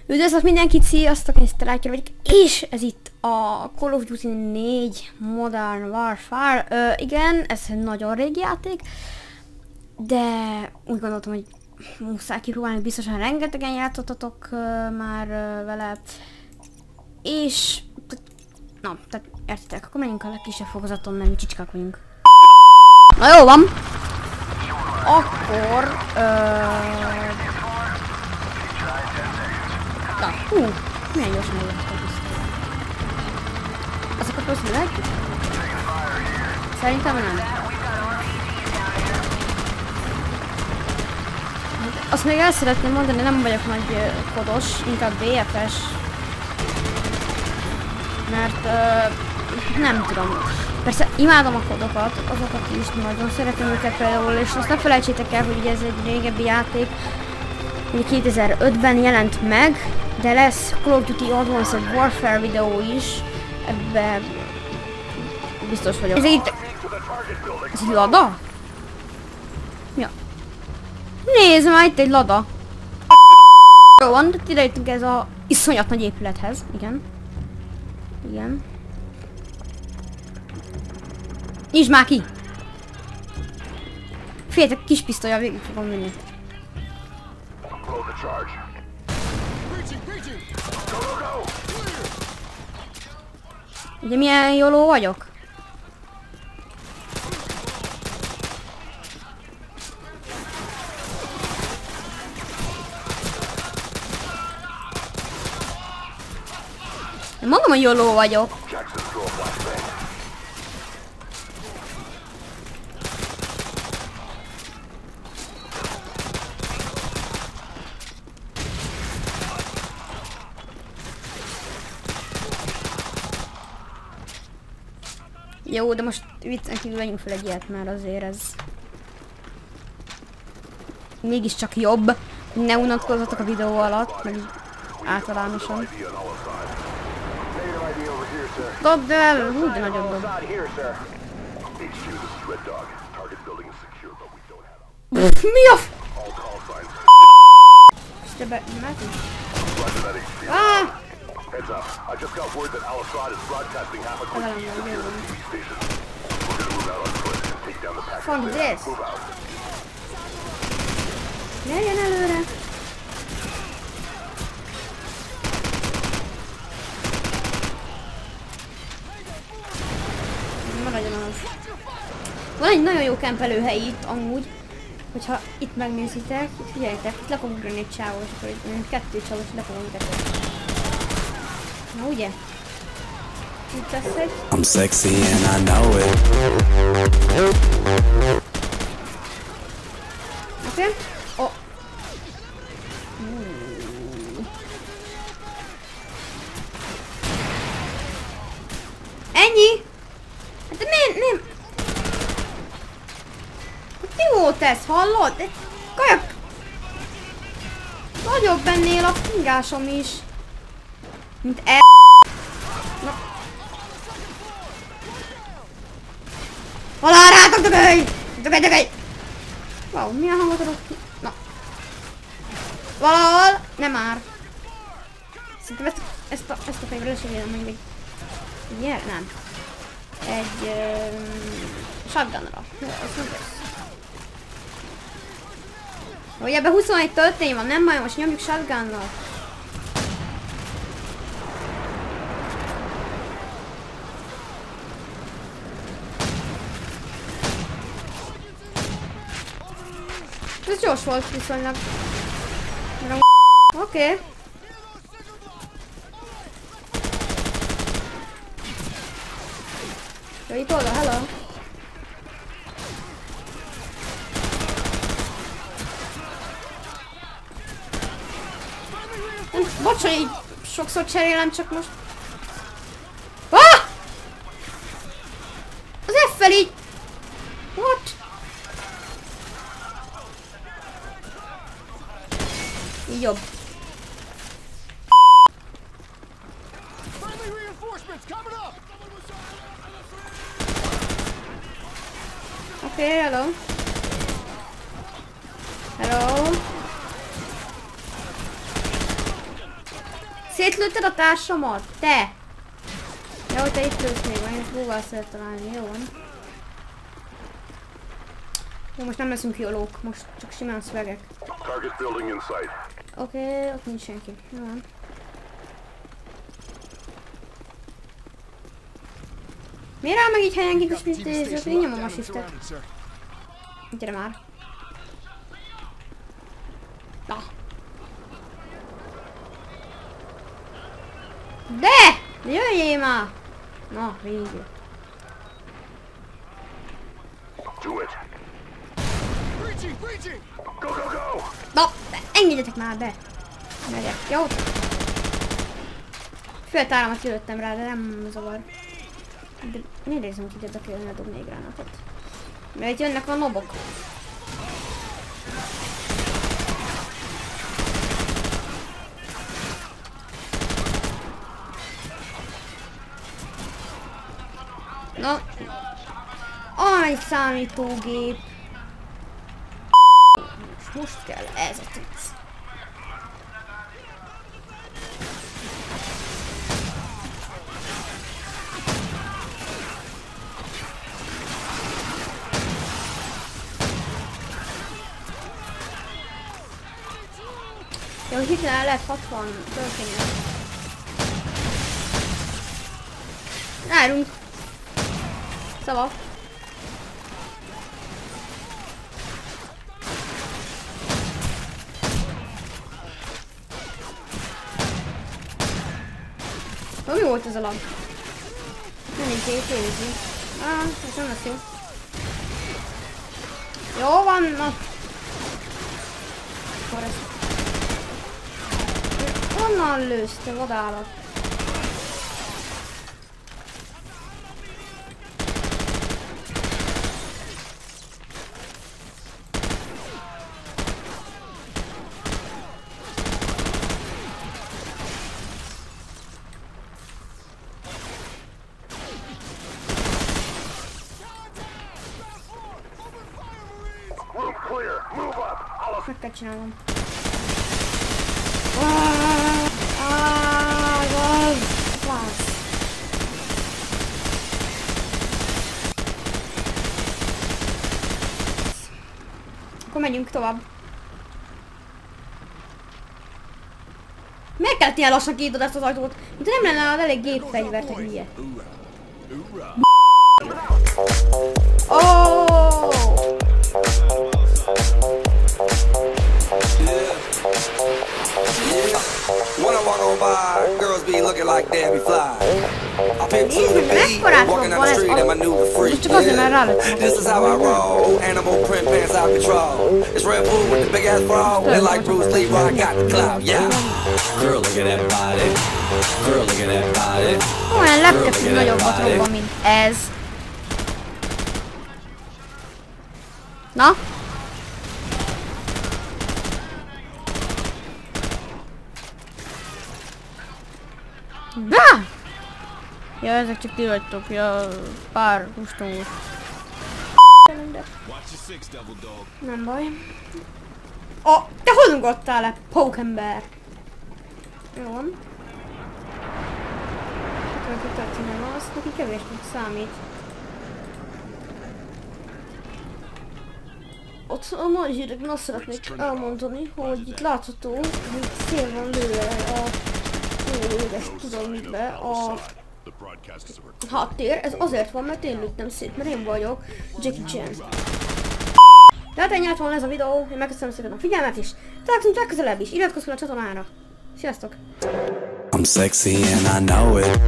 Üdvözlök mindenkit, sziasztok, én Striker vagyok, és ez itt a Call of Duty 4 Modern Warfare. Igen, ez egy nagyon régi játék, de úgy gondoltam, hogy muszáj kipróbálni, biztosan rengetegen játszottatok már vele. És, na, tehát értitek, akkor menjünk a legkisebb fokozaton, mert mi csicskák vagyunk. Na jó van! Akkor, na, milyen gyorsan meglettek a pisztolyt. Azokat most lehet? Szerintem nem. Azt még el szeretném mondani, nem vagyok nagy kodos, inkább BFS. Mert nem tudom. Persze imádom a kodokat, azokat is nagyon szeretem őket például, és azt ne felejtsétek el, hogy ugye ez egy régebbi játék. Ugye 2005-ben jelent meg, de lesz Call of Duty Advanced Warfare videó is, ebben biztos vagyok. Ez egy lada? Ja. Nézd már, itt egy lada. Jó van, de ide jöttünk ez a iszonyat nagy épülethez, igen. Igen. Nyisd már ki! Féltek, kis pisztolya, végig fogom vinni. Ugye milyen jóló vagyok? Én mondom, hogy jóló vagyok. Jó, de most viccen kívül vegyünk fel egy ilyet, mert azért ez mégiscsak jobb. Ne unatkozzatok a videó alatt, meg általánosan. Dobd el! Hú, de nagyon dob. Mi a f... Heads up. I just got word that Al-Assad is broadcasting half a quick TV station. We're gonna move out on foot and take down the package. Fuck this. Move out. Gyerjen előre! Maradjon az. Van egy nagyon jó kempelőhely itt amúgy. Hogyha itt megnézitek, figyeljetek, itt le fogunk ugrani egy csávó, és akkor itt kettő csávó, és le fogunk ugrani. Na ugye? Itt lesz egy... I'm sexy and I know it. Oké? Oh. Ennyi? Hát de miért? Mi volt ez? Hallod? Kajak! Nagyobb ennél a fingásom is. Mint e... Na. Alá rátok, dögölj! Dögölj! Wow, milyen hangot adok ki? Na. Valahol, nem már. Szerintem ezt a fejről le sem érem, hogy még... Ilyen? Nem. Egy... shotgunra. Jó, az nem lesz. Hogy ebben 21 töltény van, nem baj, most nyomjuk shotgunnal. Ez gyors volt viszonylag. Oké. Jó, itt oda, hello. Bocs, hogy így sokszor cserélem, csak most... Ah! Az F-fel így... What? Így jobb. Oké, hello. Hello. Szétlőtted a társamat? Te! Ja, hogy te itt lősz még, majd én Google szeret találni, jó van. Jó, most nem leszünk jólók, most csak simán szvegek. Oké, ott nincs senki. Jó van. Miért áll meg így helyenként a sprintézőt? Én nyomom a shiftet. Gyere már. Na. De! Jöjjél már! Na, végül. Na, engedjetek már be! Megyek, jó? Fél táramat kilőttem rá, de nem zavar. De miért érzem, hogy ide be kellene dobni egy gránátot? Mert jönnek a nobok. Na. Aj, számítógép. Most kell ez a tricc. Jó, hirtelen lett 60 történet. Rájrunk. Szava. Mi volt ez a lag? Nem így készíti. Ez nem lesz jó. Jó van, na. Akkor ezt. Honnan lősz, te vadállat? Meg kell csinálnom. Akkor menjünk tovább. Meg kellett ilyen lassan kinyitod ezt az ajtót, mint nem lenne elég gépfegyvert, egy hülye. Oh! When I walk on by, girls be looking like Debbie Fly. I pimp to the beat, walking down the street and my new free. This is how I roll, animal print pants out control. It's Red Bull with the big ass bra, and like Bruce Lee, I got the clout, yeah. Girl, look at that body. Girl, look at that body. Olyan lepkezik nagyobbat robban, mint ez. Na? Na! Ja, ezek csak ti vagytok, ja, pár hústomós. Nem baj. Oh, te honnan gottál le, pókember? Jó van. Akkor történelem, azt neki kevésnek számít. Ott a nagy hírekben azt szeretnék elmondani, hogy itt látható, hogy szél van lőve a édes tudom mitbe a háttér. Ez azért van, mert én lőttem szét, mert én vagyok Jackie Chan. Tehát ennyi lett volna ez a videó, én megköszönöm szépen a figyelmet is. Találkozunk legközelebb is, iratkozz fel a csatornára. Sziasztok! I'm sexy and I know it.